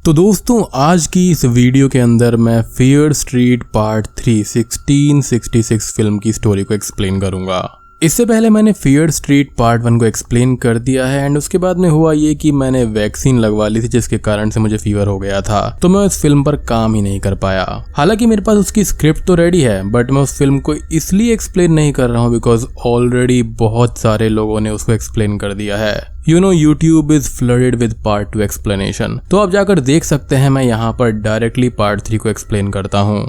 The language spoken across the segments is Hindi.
तो दोस्तों आज की इस वीडियो के अंदर मैं फियर स्ट्रीट पार्ट 3 1666 फिल्म की स्टोरी को एक्सप्लेन करूंगा। इससे पहले मैंने फियर स्ट्रीट पार्ट 1 को एक्सप्लेन कर दिया है एंड उसके बाद में हुआ ये कि मैंने वैक्सीन लगवा ली थी जिसके कारण से मुझे फीवर हो गया था, तो मैं उस फिल्म पर काम ही नहीं कर पाया। हालांकि मेरे पास उसकी स्क्रिप्ट तो रेडी है बट मैं उस फिल्म को इसलिए एक्सप्लेन नहीं कर रहा हूँ बिकॉज ऑलरेडी बहुत सारे लोगों ने उसको एक्सप्लेन कर दिया है। YouTube is flooded with part 2 explanation। तो आप जाकर देख सकते हैं, मैं यहाँ पर डायरेक्टली पार्ट 3 को एक्सप्लेन करता हूँ।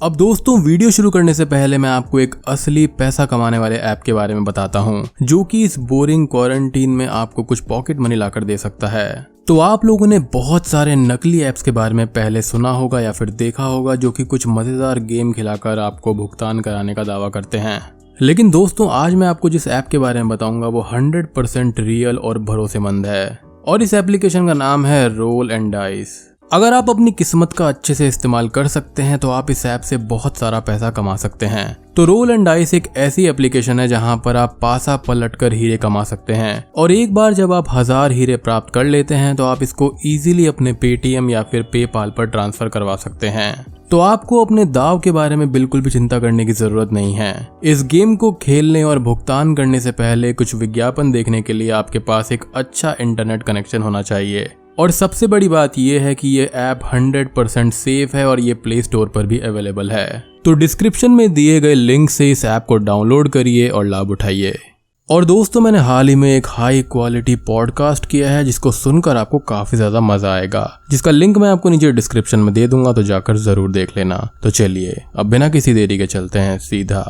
अब दोस्तों वीडियो शुरू करने से पहले मैं आपको एक असली पैसा कमाने वाले ऐप के बारे में बताता हूँ जो कि इस बोरिंग क्वारंटीन में आपको कुछ पॉकेट मनी लाकर दे सकता है। तो आप लोगों ने बहुत सारे नकली ऐप्स के बारे में पहले सुना होगा या फिर देखा होगा जो कि कुछ मजेदार गेम खिलाकर आपको भुगतान कराने का दावा करते हैं, लेकिन दोस्तों आज मैं आपको जिस ऐप के बारे में बताऊंगा वो 100% रियल और भरोसेमंद है और इस एप्लीकेशन का नाम है रोल एंड डाइस। अगर आप अपनी किस्मत का अच्छे से इस्तेमाल कर सकते हैं तो आप इस ऐप से बहुत सारा पैसा कमा सकते हैं। तो रोल एंड डाइस एक ऐसी एप्लीकेशन है जहां पर आप पासा पलटकर हीरे कमा सकते हैं और एक बार जब आप 1000 हीरे प्राप्त कर लेते हैं तो आप इसको इजीली अपने पेटीएम या फिर पेपाल पर ट्रांसफर करवा सकते हैं। तो आपको अपने दाव के बारे में बिल्कुल भी चिंता करने की जरूरत नहीं है। इस गेम को खेलने और भुगतान करने से पहले कुछ विज्ञापन देखने के लिए आपके पास एक अच्छा इंटरनेट कनेक्शन होना चाहिए और सबसे बड़ी बात यह है कि ये ऐप 100% सेफ है और ये प्ले स्टोर पर भी अवेलेबल है। तो डिस्क्रिप्शन में दिए गए लिंक से इस ऐप को डाउनलोड करिए और लाभ उठाइए। और दोस्तों मैंने हाल ही में एक हाई क्वालिटी पॉडकास्ट किया है जिसको सुनकर आपको काफी ज्यादा मजा आएगा, जिसका लिंक मैं आपको नीचे डिस्क्रिप्शन में दे दूंगा, तो जाकर जरूर देख लेना। तो चलिए अब बिना किसी देरी के चलते हैं सीधा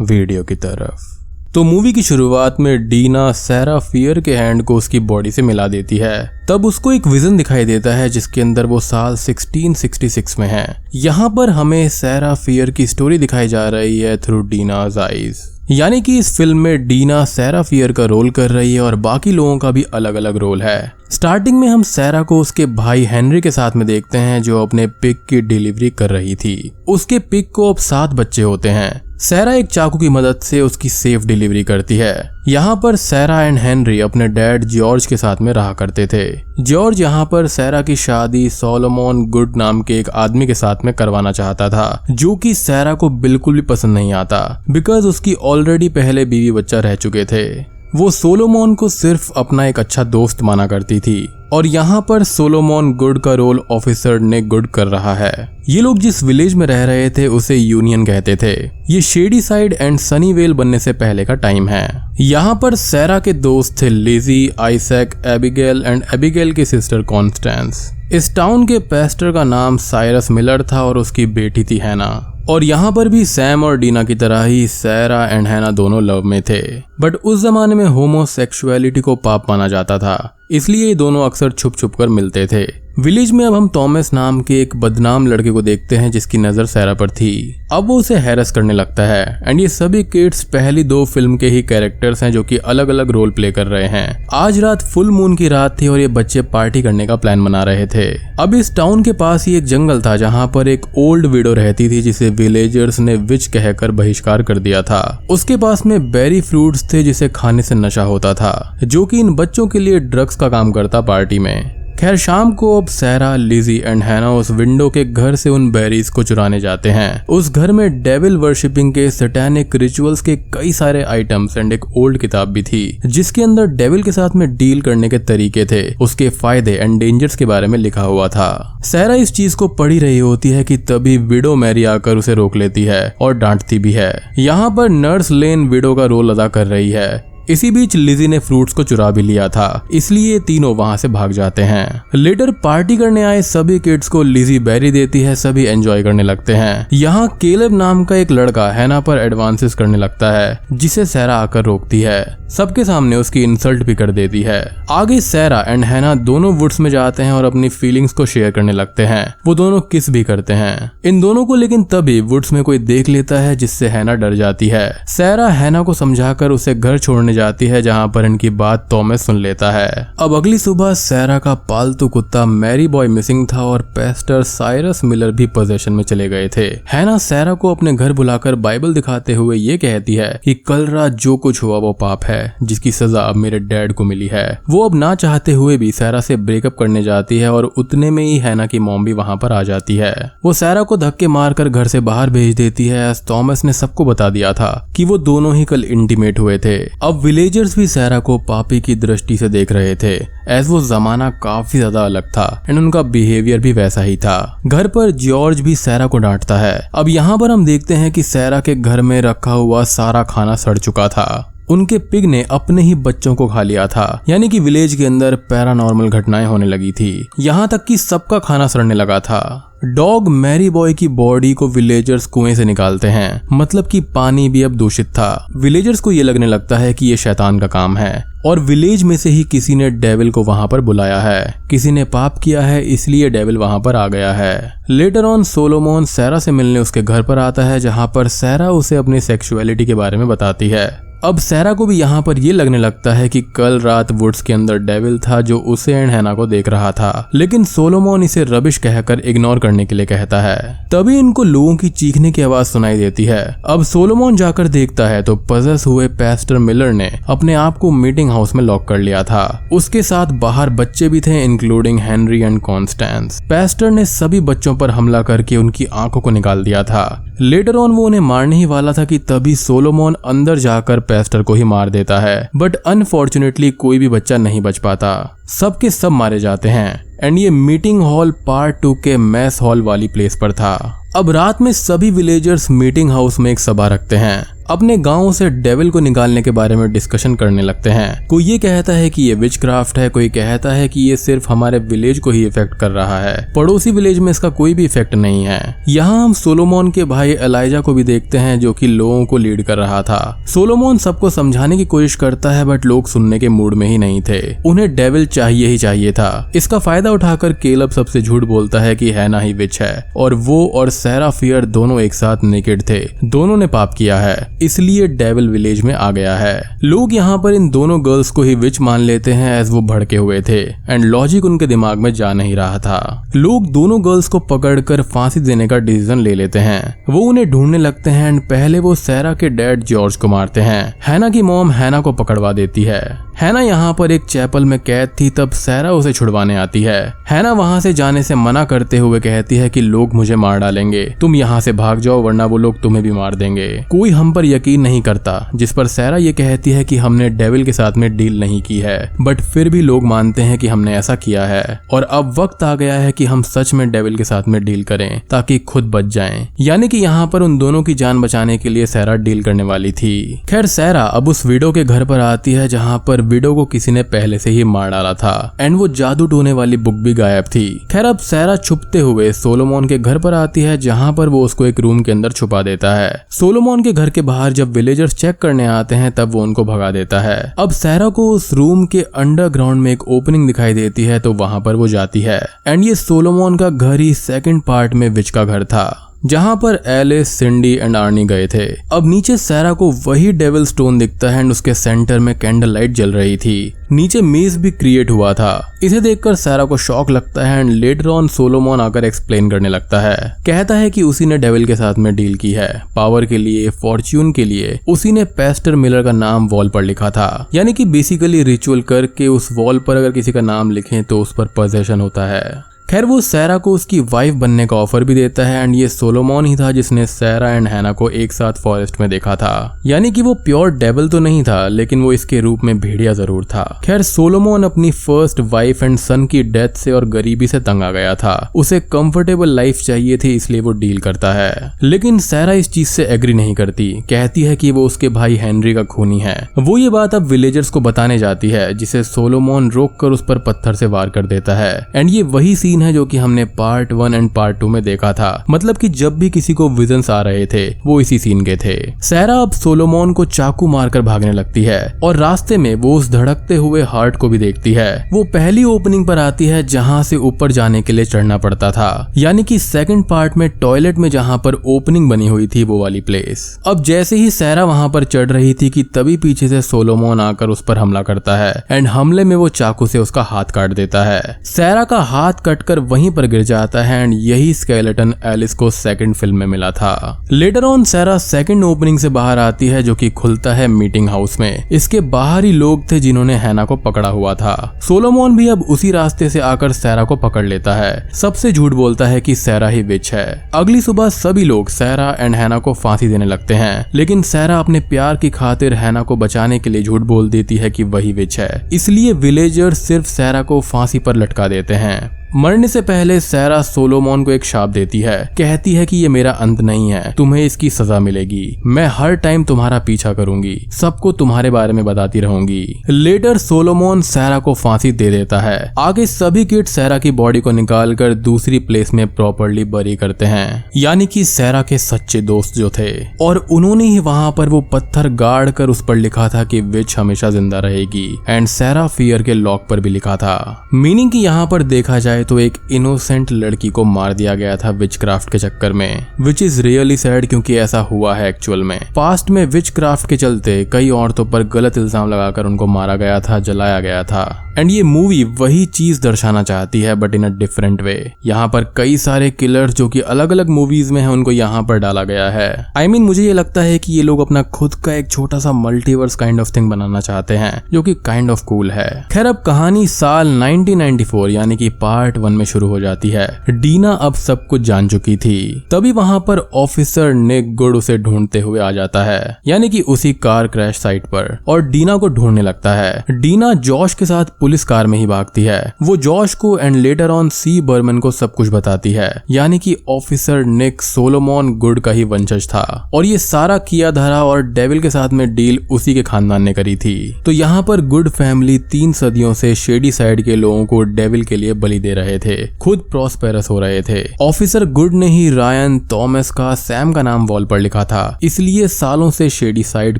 वीडियो की तरफ। तो मूवी की शुरुआत में डीना सैरा फियर के हैंड को उसकी बॉडी से मिला देती है। तब उसको एक विजन दिखाई देता है जिसके अंदर वो साल 1666 में है। यहाँ पर हमें सैरा फियर की स्टोरी दिखाई जा रही है थ्रू डीनाज आईज, यानी कि इस फिल्म में डीना सैरा फियर का रोल कर रही है और बाकी लोगों का भी अलग अलग रोल है। स्टार्टिंग में हम सैरा को उसके भाई हेनरी के साथ में देखते हैं जो अपने पिग की डिलीवरी कर रही थी। उसके पिग को अब 7 बच्चे होते हैं। सैरा एक चाकू की मदद से उसकी सेफ डिलीवरी करती है। यहाँ पर सैरा एंड हेनरी अपने डैड जॉर्ज के साथ में रहा करते थे। जॉर्ज यहाँ पर सैरा की शादी सोलोमन गुड नाम के एक आदमी के साथ में करवाना चाहता था जो कि सैरा को बिल्कुल भी पसंद नहीं आता बिकॉज उसकी ऑलरेडी पहले बीवी बच्चा रह चुके थे। वो सोलोमन को सिर्फ अपना एक अच्छा दोस्त माना करती थी और यहाँ पर सोलोमन गुड का रोल ऑफिसर ने गुड कर रहा है। ये लोग जिस विलेज में रह रहे थे उसे यूनियन कहते थे। ये शेडी साइड एंड सनीवेल बनने से पहले का टाइम है। यहाँ पर सैरा के दोस्त थे Lizzie, Isaac, Abigail and Abigail की सिस्टर कॉन्स्टेंस। इस टाउन के पेस्टर का नाम साइरस मिलर था और उसकी बेटी थी हैना। और यहाँ पर भी सैम और डीना की तरह ही सैरा एंड हैना दोनों लव में थे, बट उस जमाने में होमोसेक्सुअलिटी को पाप माना जाता था, इसलिए ये दोनों अक्सर छुप छुप कर मिलते थे। विलेज में अब हम थॉमस नाम के एक बदनाम लड़के को देखते हैं जिसकी नजर सैरा पर थी। अब वो उसे हैरेस करने लगता है एंड ये सभी किड्स पहली 2 फिल्म के ही कैरेक्टर्स हैं जो कि अलग अलग रोल प्ले कर रहे हैं। आज रात फुल मून की रात थी और ये बच्चे पार्टी करने का प्लान बना रहे थे। अब इस टाउन के पास ही एक जंगल था जहाँ पर एक ओल्ड विडो रहती थी जिसे विलेजर्स ने विच कहकर बहिष्कार कर दिया था। उसके पास में बेरी फ्रूट्स थे जिसे खाने से नशा होता था जो कि इन बच्चों के लिए ड्रग्स का काम करता पार्टी में। खैर शाम को अब सैरा, लिजी एंड हैना उस विंडो के घर से उन बेरीज को चुराने जाते हैं। उस घर में डेविल वर्शिपिंग के सैटेनिक रिचुअल्स के कई सारे आइटम्स एंड एक ओल्ड किताब भी थी जिसके अंदर डेविल के साथ में डील करने के तरीके थे, उसके फायदे एंड डेंजर्स के बारे में लिखा हुआ था। सैरा इस चीज को पढ़ी रही होती है कि तभी विडो मैरी आकर उसे रोक लेती है और डांटती भी है। यहाँ पर नर्स लेन विडो का रोल अदा कर रही है। इसी बीच लिजी ने फ्रूट्स को चुरा भी लिया था, इसलिए तीनों वहां से भाग जाते हैं। लेटर पार्टी करने आए सभी किड्स को लिजी बेरी देती है, सभी एंजॉय करने लगते हैं। यहाँ केलेब नाम का एक लड़का हैना पर एडवांसेस करने लगता है जिसे सैरा आकर रोकती है। सबके सामने उसकी इंसल्ट भी कर देती है। आगे सैरा एंड हैना दोनों वुड्स में जाते हैं और अपनी फीलिंग्स को शेयर करने लगते हैं। वो दोनों किस भी करते हैं इन दोनों को, लेकिन तभी वुड्स में कोई देख लेता है जिससे हैना डर जाती है। सैरा हैना को समझाकर उसे घर छोड़ने करने जाती है जहाँ पर इनकी बात थॉमस सुन लेता है। अब अगली सुबह सैरा का पालतू कुत्ता मैरी बॉय मिसिंग था और पेस्टर साइरस मिलर भी पोजेशन में चले गए थे। हैना सैरा को अपने घर बुलाकर बाइबल दिखाते हुए ये कहती है कि कल रात जो कुछ हुआ वो पाप है जिसकी सजा अब मेरे डैड को मिली है। वो अब ना चाहते हुए भी सैरा से ब्रेकअप करने जाती है और उतने में ही हैना की मॉम भी वहाँ पर आ जाती है। वो सैरा को धक्के मारकर घर से बाहर भेज देती है। थॉमस ने सबको बता दिया था कि वो दोनों ही कल इंटीमेट हुए थे। अब विलेजर्स भी सैरा को पापी की दृष्टि से देख रहे थे एज वो जमाना काफी ज्यादा अलग था एंड उनका बिहेवियर भी वैसा ही था। घर पर जॉर्ज भी सैरा को डांटता है। अब यहाँ पर हम देखते हैं कि सैरा के घर में रखा हुआ सारा खाना सड़ चुका था। उनके पिग ने अपने ही बच्चों को खा लिया था, यानी कि विलेज के अंदर पैरानॉर्मल घटनाएं होने लगी थी। यहाँ तक कि सबका खाना सड़ने लगा था। डॉग मैरी बॉय की बॉडी को विलेजर्स कुएं से निकालते हैं, मतलब कि पानी भी अब दूषित था। विलेजर्स को ये लगने लगता है कि ये शैतान का काम है और विलेज में से ही किसी ने डेविल को वहां पर बुलाया है। किसी ने पाप किया है इसलिए डेविल वहां पर आ गया है। लेटर ऑन सोलोमन सैरा से मिलने उसके घर पर आता है जहां पर सैरा उसे अपनी सेक्सुअलिटी के बारे में बताती है। अब सैरा को भी यहाँ पर ये लगने लगता है कि कल रात वुड्स के अंदर डेविल था जो उसे एंड हैना को देख रहा था, लेकिन सोलोमन इसे रबिश कहकर इग्नोर करने के लिए कहता है। तभी इनको लोगों की चीखने की आवाज सुनाई देती है। अब सोलोमन जाकर देखता है तो पजेस हुए पेस्टर मिलर ने अपने आप को मीटिंग हाउस में लॉक कर लिया था। उसके साथ बाहर बच्चे भी थे including Henry and Constance. Pasteur ने सभी बच्चों पर हमला करके उनकी आंखों को निकाल दिया था। लेटर ऑन वो उन्हें मारने ही वाला था कि तभी सोलोमन अंदर जाकर पेस्टर को ही मार देता है, बट अनफॉर्चुनेटली कोई भी बच्चा नहीं बच पाता। सब के सब मारे जाते हैं एंड ये मीटिंग हॉल पार्ट 2 के मैस हॉल वाली प्लेस पर था। अब रात में सभी विलेजर्स मीटिंग हाउस में एक सभा रखते हैं। अपने गांव से डेविल को निकालने के बारे में डिस्कशन करने लगते हैं। कोई ये कहता है कि ये विच क्राफ्ट है, कोई कहता है कि ये सिर्फ हमारे विलेज को ही इफेक्ट कर रहा है, पड़ोसी विलेज में इसका कोई भी इफेक्ट नहीं है। यहाँ हम सोलोमन के भाई एलाइजा को भी देखते हैं जो कि लोगों को लीड कर रहा था। सोलोमन सबको समझाने की कोशिश करता है बट लोग सुनने के मूड में ही नहीं थे। उन्हें डेविल चाहिए ही चाहिए था। इसका फायदा उठाकर केलब सबसे झूठ बोलता है कि हैना ही विच है और वो और सैरा फियर दोनों एक साथ नेकेड थे। दोनों ने पाप किया है इसलिए डेविल विलेज में आ गया है। लोग यहाँ पर इन दोनों गर्ल्स को ही विच मान लेते हैं एज वो भड़के हुए थे एंड लॉजिक उनके दिमाग में जा नहीं रहा था। लोग दोनों गर्ल्स को पकड़कर फांसी देने का डिसीजन ले लेते हैं। वो उन्हें ढूंढने लगते हैं एंड पहले वो सैरा के डैड जॉर्ज को मारते हैं। हैना की मॉम हैना को पकड़वा देती है। हैना यहाँ पर एक चैपल में कैद थी, तब सैरा उसे छुड़वाने आती है। हैना वहाँ से जाने से मना करते हुए कहती है कि लोग मुझे मार डालेंगे, तुम यहाँ से भाग जाओ वरना वो लोग तुम्हें भी मार देंगे। कोई हम पर यकीन नहीं करता, जिस पर सैरा ये कहती है कि हमने डेविल के साथ में डील नहीं की है, बट फिर भी लोग मानते हैं कि हमने ऐसा किया है और अब वक्त आ गया है कि हम सच में डेविल के साथ में डील करें ताकि खुद बच जाएं। यानी कि यहाँ पर उन दोनों की जान बचाने के लिए सैरा डील करने वाली थी। खैर सैरा अब उस विडो के घर पर आती है जहाँ पर विडो को किसी ने पहले से ही मार डाला था एंड वो जादू टोने वाली बुक भी गायब थी। खैर अब सैरा छुपते हुए सोलोमन के घर पर आती है जहाँ पर वो उसको एक रूम के अंदर छुपा देता है। सोलोमन के घर के बाहर जब विलेजर्स चेक करने आते हैं तब वो उनको भगा देता है। अब सैरा को उस रूम के अंडरग्राउंड में एक ओपनिंग दिखाई देती है तो वहां पर वो जाती है एंड ये सोलोमन का घर ही सेकंड पार्ट में विच का घर था जहां पर एलिस, सिंडी एंड आर्नी गए थे। अब नीचे सैरा को वही डेविल स्टोन दिखता है एंड उसके सेंटर में कैंडल लाइट जल रही थी। नीचे मेज भी क्रिएट हुआ था। इसे देखकर सैरा को शॉक लगता है एंड लेटर ऑन सोलोमन आकर एक्सप्लेन करने लगता है। कहता है कि उसी ने डेविल के साथ में डील की है, पावर के लिए, फॉर्च्यून के लिए। उसी ने पेस्टर मिलर का नाम वॉल पर लिखा था, यानी कि बेसिकली रिचुअल करके उस वॉल पर अगर किसी का नाम लिखें तो उस पर पोजेशन होता है। खैर वो सैरा को उसकी वाइफ बनने का ऑफर भी देता है एंड ये सोलोमन ही था जिसने सैरा एंड हैना को एक साथ फॉरेस्ट में देखा था। यानी कि वो प्योर डेविल तो नहीं था लेकिन वो इसके रूप में भेड़िया जरूर था। खैर सोलोमन अपनी फर्स्ट वाइफ एंड सन की डेथ से और गरीबी से तंग आ गया था। उसे कंफर्टेबल लाइफ चाहिए थी इसलिए वो डील करता है, लेकिन सैरा इस चीज से एग्री नहीं करती। कहती है कि वो उसके भाई हेनरी का खूनी है। वो ये बात अब विलेजर्स को बताने जाती है जिसे सोलोमन रोक कर उस पर पत्थर से वार कर देता है एंड ये वही सीन है जो कि हमने पार्ट 1 एंड पार्ट 2 में देखा था। मतलब कि जब भी किसी को विजन्स आ रहे थे वो इसी सीन के थे। सैरा अब सोलोमन को चाकू मारकर भागने लगती है और रास्ते में वो उस धड़कते हुए हार्ट को भी देखती है। वो पहली ओपनिंग पर आती है जहाँ से ऊपर जाने के लिए चढ़ना पड़ता था, यानी कि सेकंड पार्ट में टॉयलेट में जहाँ पर ओपनिंग बनी हुई थी वो वाली प्लेस। अब जैसे ही सैरा वहाँ पर चढ़ रही थी कि तभी पीछे से सोलोमन आकर उस पर हमला करता है एंड हमले में वो चाकू से उसका हाथ काट देता है। सैरा का हाथ कटकर वहीं पर गिर जाता है एंड यही स्केलेटन एलिस को सेकंड फिल्म में मिला था। लेटर ऑन सैरा सेकंड ओपनिंग से बाहर आती है जो कि खुलता है मीटिंग हाउस में। इसके बाहर ही लोग थे जिन्होंने हैना को पकड़ा हुआ था। सोलोमन भी अब उसी रास्ते से आकर सैरा को पकड़ लेता है। सबसे झूठ बोलता है कि सैरा ही विच है। अगली सुबह सभी लोग सैरा एंड हैना को फांसी देने लगते हैं, लेकिन सैरा अपने प्यार की खातिर हैना को बचाने के लिए झूठ बोल देती है कि वही विच है। इसलिए विलेजर्स सिर्फ सैरा को फांसी पर लटका देते हैं। मरने से पहले सैरा सोलोमन को एक शाप देती है। कहती है कि ये मेरा अंत नहीं है, तुम्हें इसकी सजा मिलेगी। मैं हर टाइम तुम्हारा पीछा करूंगी, सबको तुम्हारे बारे में बताती रहूंगी। लेटर सोलोमन सैरा को फांसी दे देता है। आगे सभी किड सैरा की बॉडी को निकालकर दूसरी प्लेस में प्रॉपर्ली बरी करते हैं, यानी कि सैरा के सच्चे दोस्त जो थे। और उन्होंने ही वहां पर वो पत्थर गाड़ कर उस पर लिखा था कि विच हमेशा जिंदा रहेगी एंड सैरा फियर के लॉक पर भी लिखा था। मीनिंग कि यहाँ पर देखा जाए तो एक इनोसेंट लड़की को मार दिया गया था विचक्राफ्ट के चक्कर में, विच इज रियली सैड क्योंकि ऐसा हुआ है एक्चुअल में। पास्ट में विचक्राफ्ट के चलते कई औरतों पर गलत इल्जाम लगाकर उनको मारा गया था, जलाया गया था। एंड ये मूवी वही चीज दर्शाना चाहती है but in a different way. यहाँ पर कई सारे किलर्स जो कि अलग अलग मूवीज में हैं उनको यहाँ पर डाला गया है। I mean, मुझे ये लगता है कि ये लोग अपना खुद का एक छोटा सा मल्टीवर्स काइंड ऑफ थिंग बनाना चाहते हैं जो कि काइंड ऑफ कूल है। खैर अब कहानी साल 1994 यानी कि पार्ट 1 में शुरू हो जाती है। डीना अब सब कुछ जान चुकी थी। तभी वहां पर ऑफिसर निक गुड उसे ढूंढते हुए आ जाता है, यानी कि उसी कार क्रैश साइट पर, और डीना को ढूंढने लगता है। डीना जॉश के साथ पुलिस कार में ही भागती है। वो जॉश को एंड लेटर ऑन सी बर्मन को सब कुछ बताती है, यानी कि ऑफिसर निक सोलोमन गुड का ही वंशज था और ये सारा किया धरा और डेविल के साथ में डील उसी के खानदान ने करी थी। तो यहाँ पर गुड फैमिली 3 सदियों से शेडी साइड के लोगों को डेविल के लिए बलि दे रहे थे, खुद प्रॉस्पेरस हो रहे थे। ऑफिसर गुड ने ही रायन, थॉमस का, सैम का नाम वॉल पर लिखा था, इसलिए सालों से शेडी साइड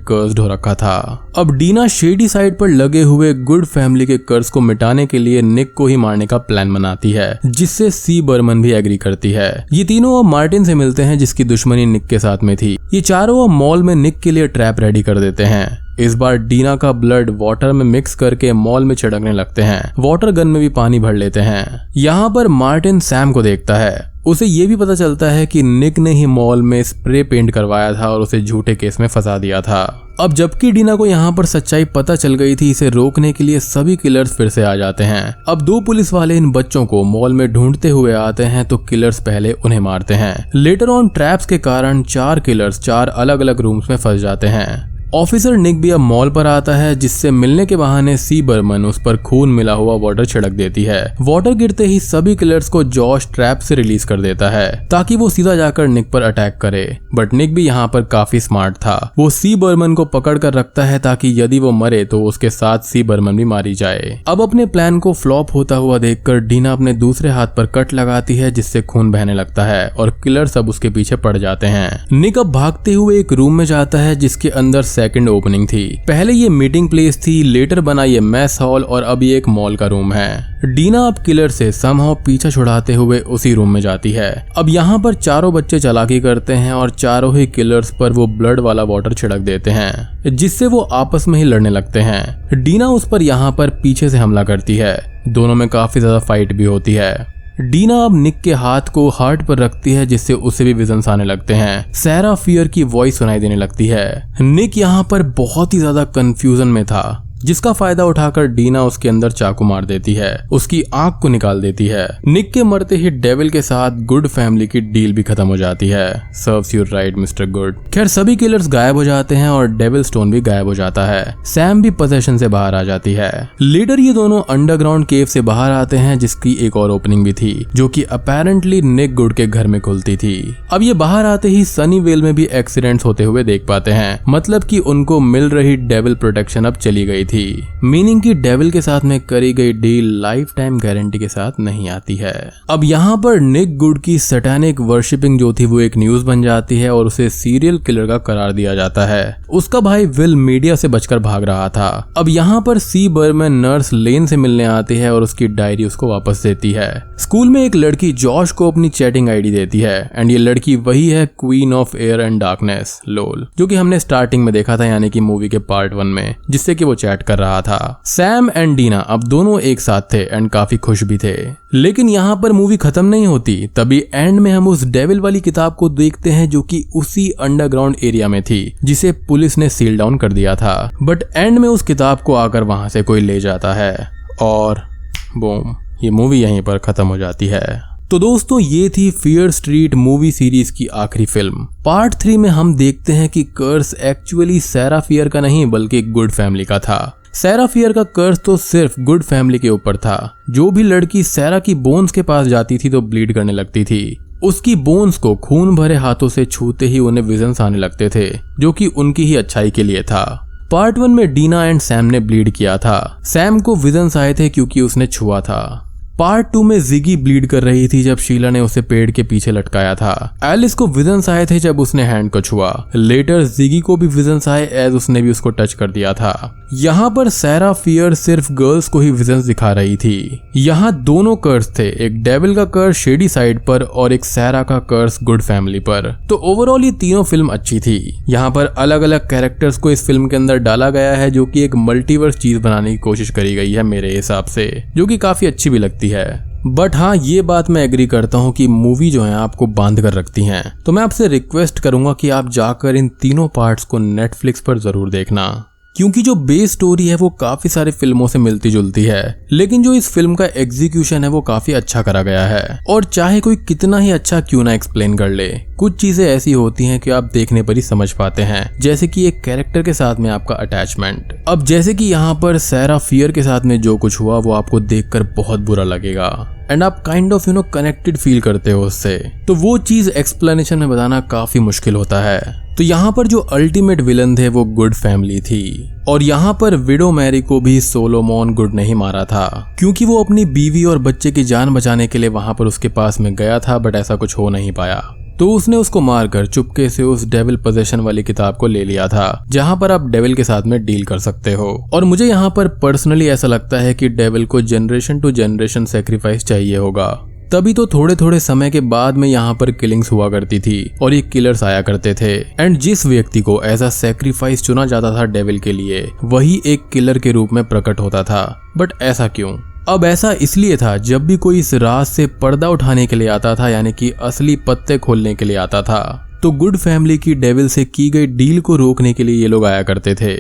कर्स्ड हो रखा था। अब डीना शेडी साइड पर लगे हुए गुड फैमिली के कर्ज को मिटाने के लिए निक को ही मारने का प्लान बनाती है, जिससे सी बर्मन भी एग्री करती है। ये तीनों अब मार्टिन से मिलते हैं जिसकी दुश्मनी निक के साथ में थी। ये चारों अब मॉल में निक के लिए ट्रैप रेडी कर देते हैं। इस बार डीना का ब्लड वाटर में मिक्स करके मॉल में छिड़कने लगते हैं। वाटर गन में भी पानी भर लेते हैं। यहाँ पर मार्टिन सैम को देखता है। उसे ये भी पता चलता है कि निक ने ही मॉल में स्प्रे पेंट करवाया था और उसे झूठे केस में फंसा दिया था। अब जबकि डीना को यहाँ पर सच्चाई पता चल गई थी, इसे रोकने के लिए सभी किलर्स फिर से आ जाते हैं। अब 2 पुलिस वाले इन बच्चों को मॉल में ढूंढते हुए आते हैं तो किलर्स पहले उन्हें मारते हैं। लेटर ऑन ट्रैप्स के कारण 4 किलर्स 4 अलग अलग रूम्स में फंस जाते हैं। ऑफिसर निक भी अब मॉल पर आता है, जिससे मिलने के बहाने सी बर्मन उस पर खून मिला हुआ वाटर छिड़क देती है। वाटर गिरते ही सभी किलर्स को जॉश ट्रैप से रिलीज कर देता है ताकि वो सीधा जाकर निक पर अटैक करे। बट निक भी यहाँ पर काफी स्मार्ट था। वो सी बर्मन को पकड़ कर रखता है ताकि यदि वो मरे तो उसके साथ सी बर्मन भी मारी जाए। अब अपने प्लान को फ्लॉप होता हुआ देखकर डीना अपने दूसरे हाथ पर कट लगाती है, जिससे खून बहने लगता है और किलर्स अब उसके पीछे पड़ जाते हैं। निक अब भागते हुए एक रूम में जाता है जिसके अंदर सेकंड ओपनिंग थी। पहले ये मीटिंग प्लेस थी, लेटर बना ये मैस हॉल और अब ये एक मॉल का रूम है। डीना अब किलर से समहाउ पीछा छुड़ाते हुए उसी रूम में जाती है। अब यहाँ पर चारों बच्चे चालाकी करते हैं और चारों ही किलर्स पर वो ब्लड वाला वाटर छिड़क देते हैं, जिससे वो आपस में ही लड़ने लगते हैं। डीना उस पर यहाँ पर पीछे से हमला करती है। दोनों में काफी ज्यादा फाइट भी होती है। डीना अब निक के हाथ को हार्ट पर रखती है, जिससे उसे भी विजन्स आने लगते हैं। सैरा फियर की वॉइस सुनाई देने लगती है। निक यहाँ पर बहुत ही ज्यादा कंफ्यूजन में था, जिसका फायदा उठाकर डीना उसके अंदर चाकू मार देती है, उसकी आंख को निकाल देती है। निक के मरते ही डेविल के साथ गुड फैमिली की डील भी खत्म हो जाती है। Serves you right mister good. खैर सभी किलर्स गायब हो जाते हैं और डेविल स्टोन भी गायब हो जाता है। सैम भी पोजेशन से बाहर आ जाती है। लीडर ये दोनों अंडरग्राउंड केव से बाहर आते हैं, जिसकी एक और ओपनिंग भी थी जो कि अपेरेंटली निक गुड के घर में खुलती थी। अब ये बाहर आते ही सनीवेल में भी एक्सीडेंट्स होते हुए देख पाते हैं, मतलब कि उनको मिल रही डेविल प्रोटेक्शन अब चली गई थी। थी, मीनिंग कि डेविल के साथ में करी गई डील लाइफ टाइम गारंटी के साथ नहीं आती है। अब यहाँ पर निक गुड की सैटेनिक वर्शिपिंग जो थी वो एक न्यूज बन जाती है और उसे सीरियल किलर का करार दिया जाता है। उसका भाई विल मीडिया से बचकर भाग रहा था। अब यहाँ पर सी बर्मन नर्स लेन से मिलने आती है और उसकी डायरी उसको वापस देती है। स्कूल में एक लड़की जॉश को अपनी चैटिंग आईडी देती है एंड ये लड़की वही है queen of air and darkness lol, जो कि हमने स्टार्टिंग में देखा था यानी कि मूवी के पार्ट 1 में, जिससे कि वो चैट कर रहा था। सैम एंड डीना अब दोनों एक साथ थे एंड काफी खुश भी थे। लेकिन यहाँ पर मूवी खत्म नहीं होती। तभी एंड में हम उस डेविल वाली किताब को देखते हैं जो कि उसी अंडरग्राउंड एरिया में थी जिसे पुलिस ने सील डाउन कर दिया था। बट एंड में उस किताब को आकर वहां से कोई ले जाता है और बूम, ये मूवी यहीं पर खत्म हो जाती है। तो दोस्तों ये थी फियर स्ट्रीट मूवी सीरीज की आखिरी फिल्म। पार्ट 3 में हम देखते हैं कि कर्स एक्चुअली सैरा फियर का नहीं बल्कि गुड फैमिली का था। सैरा फियर का कर्स तो सिर्फ गुड फैमिली के ऊपर था। जो भी लड़की सैरा की बोन्स के पास जाती थी तो ब्लीड करने लगती थी। उसकी बोन्स को खून भरे हाथों से छूते ही उन्हें विजन्स आने लगते थे, जो कि उनकी ही अच्छाई के लिए था। पार्ट 1 में डीना एंड सैम ने ब्लीड किया था। सैम को विजन्स आए थे क्योंकि उसने छुआ था। पार्ट 2 में जिगी ब्लीड कर रही थी जब शीला ने उसे पेड़ के पीछे लटकाया था। एलिस को विजन्स आए थे जब उसने हैंड को छुआ। लेटर जिगी को भी विजन्स आए एज उसने भी उसको टच कर दिया था। यहाँ पर सैरा फियर सिर्फ गर्ल्स को ही विजन्स दिखा रही थी। यहाँ दोनों कर्स थे, एक डेविल का कर्स शेडी साइड पर और एक सैरा का कर्स गुड फैमिली पर। तो ओवरऑल ये तीनों फिल्म अच्छी थी। यहाँ पर अलग अलग कैरेक्टर्स को इस फिल्म के अंदर डाला गया है जो कि एक मल्टीवर्स चीज बनाने की कोशिश करी गई है मेरे हिसाब से, जो कि काफी अच्छी भी लगती है। बट हाँ, ये बात मैं एग्री करता हूँ कि मूवी जो है आपको बांध कर रखती हैं। तो मैं आपसे रिक्वेस्ट करूंगा कि आप जाकर इन तीनों पार्ट्स को नेटफ्लिक्स पर जरूर देखना, क्योंकि जो बेस स्टोरी है वो काफी सारी फिल्मों से मिलती जुलती है, लेकिन जो इस फिल्म का एग्जीक्यूशन है वो काफी अच्छा करा गया है। और चाहे कोई कितना ही अच्छा क्यों ना एक्सप्लेन कर ले, कुछ चीजें ऐसी होती हैं कि आप देखने पर ही समझ पाते हैं, जैसे कि एक कैरेक्टर के साथ में आपका अटैचमेंट। अब जैसे कि यहाँ पर सैरा फियर के साथ में जो कुछ हुआ वो आपको देखकर बहुत बुरा लगेगा एंड आप काइंड ऑफ कनेक्टेड फील करते हो उससे। तो वो चीज एक्सप्लेनेशन में बताना काफी मुश्किल होता है। तो यहाँ पर जो अल्टीमेट विलन थे वो गुड फैमिली थी और यहाँ पर विडो मैरी को भी सोलोमोन गुड नहीं मारा था, क्योंकि वो अपनी बीवी और बच्चे की जान बचाने के लिए वहां पर उसके पास में गया था, बट ऐसा कुछ हो नहीं पाया। तो उसने उसको मारकर चुपके से उस डेविल पोजेशन वाली किताब को ले लिया था, जहां पर आप डेविल के साथ में डील कर सकते हो। और मुझे यहाँ पर पर्सनली ऐसा लगता है कि डेविल को जनरेशन टू जनरेशन सेक्रीफाइस चाहिए होगा, तभी तो थोड़े थोड़े समय के बाद में यहाँ पर किलिंग्स हुआ करती थी और ये किलर्स आया करते थे। एंड जिस व्यक्ति को एज अ सैक्रिफाइस चुना जाता था डेविल के लिए, वही एक किलर के रूप में प्रकट होता था। बट ऐसा क्यों? अब ऐसा इसलिए था जब भी कोई इस राज से पर्दा उठाने के लिए आता था, यानी कि असली पत्ते खोलने के लिए आता था, तो गुड फैमिली की डेविल से की गई डील को रोकने के लिए ये लोग आया करते थे।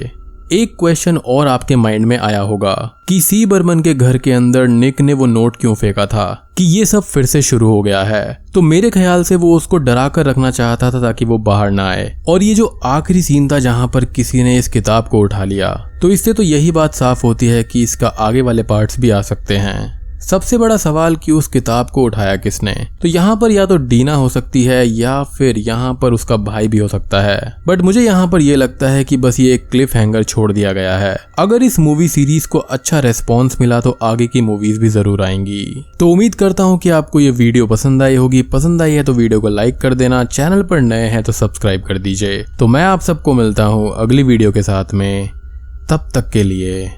एक क्वेश्चन और आपके माइंड में आया होगा कि सी बर्मन के घर के अंदर निक ने वो नोट क्यों फेंका था कि ये सब फिर से शुरू हो गया है। तो मेरे ख्याल से वो उसको डरा कर रखना चाहता था ताकि वो बाहर ना आए। और ये जो आखिरी सीन था जहां पर किसी ने इस किताब को उठा लिया, तो इससे तो यही बात साफ होती है कि इसका आगे वाले पार्ट्स भी आ सकते हैं। सबसे बड़ा सवाल कि उस किताब को उठाया किसने? तो यहाँ पर या तो डीना हो सकती है या फिर यहाँ पर उसका भाई भी हो सकता है। बट मुझे यहाँ पर यह लगता है कि बस ये एक क्लिफ हैंगर छोड़ दिया गया है। अगर इस मूवी सीरीज को अच्छा रेस्पॉन्स मिला तो आगे की मूवीज भी जरूर आएंगी। तो उम्मीद करता हूँ कि आपको ये वीडियो पसंद आई होगी। पसंद आई है तो वीडियो को लाइक कर देना, चैनल पर नए हैं तो सब्सक्राइब कर दीजिए। तो मैं आप सबको मिलता हूँ अगली वीडियो के साथ में, तब तक के लिए